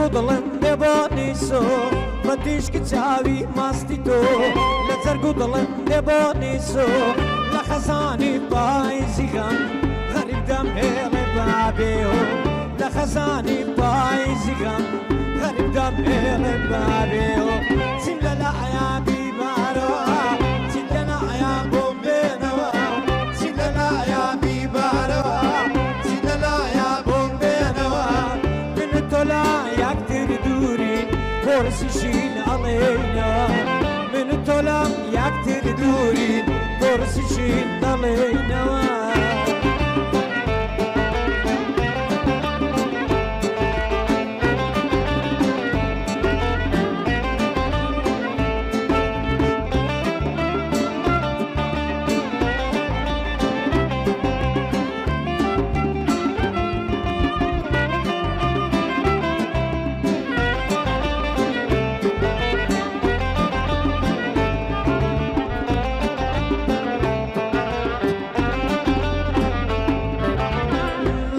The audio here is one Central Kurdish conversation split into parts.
لەجەرگ و دڵم دێبۆنی سۆ بە تیشکی چاوی ماستی تۆ لەجەرگ و دڵم دێبۆنی سۆ لە خەزانی پاییزی غەم غەریب دەمهێڵێ بابێ لە خەزانی پاییزی غەم غەریب دەمهێڵێ بابێ چیم لەلایە بیبارەوە چیم لەلایە بۆم بێنەوە چیم لەلایە بیبارەوە چیم لەلایە بۆم بێنەوە من تۆ لا یەکتر دوورین پۆرسیشین ئەڵێنەوە من تۆ لا یەکتر دوورین پۆرسیشین دەڵێنەوە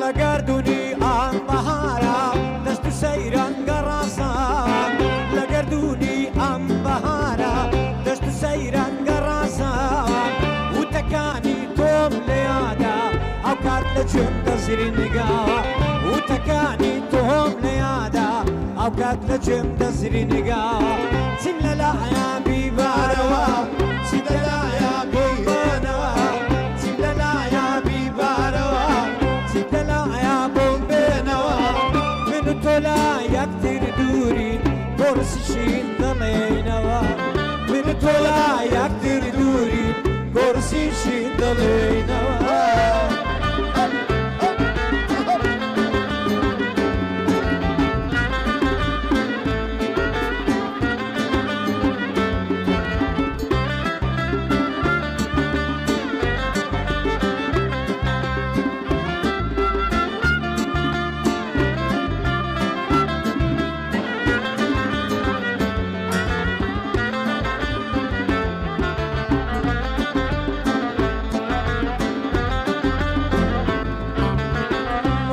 لەگەردونی ئەم بەهارە دەست و سەیران گەڕاسان لەگەردونی ئەم بەهارە دەست و سەیران گەڕاسان وتەکانی تۆم لە یادا ئەو کات لە جێم دەزری نگاوە وتەکانی تۆم لە یادا ئەو کات لە جێم دەزری نگاوە چیم لەلایە بیبارەوە چیم لەلایە بیبانەوە چیم لەلایە بیبارەوە چیم لەلایە بۆم بێنەوە من و تۆ لا یەکتر دوورین پۆرسیشین دەڵێنەوە من و تۆ لا یەکتر دوورین پۆرسیشین دەڵێنەوە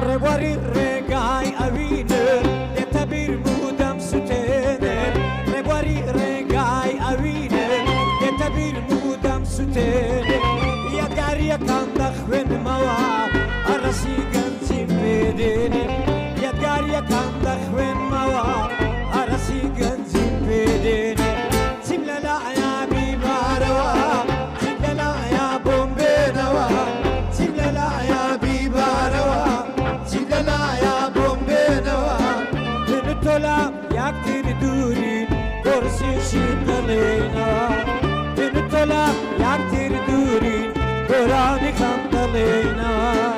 ڕێبواری ڕێگای ئەوینن دێتە بیر مودەم سوتێنن ڕێبواری ڕێگای ئەوینن دێتە بیر مودەم سوتێنن یادگاریەکان دەخوێنمەوە ئەڕەسی گەنجیم پێدێنن یادگاریەکان دەخوێنمەوە ئەڕەسی گەنجیم پێدێنن چیم لەلایە بیبارەوە چیم لەلایە بۆم بێنەوە چیم لەلایە بیبارەوە چیم لەلایە بۆم بێنەوە من و تۆ لا یەکتر دوورین پۆرسیشین دەڵێنەوە من و تۆ لا یەکتر دوورین گۆرانی خەم دەڵێنەوە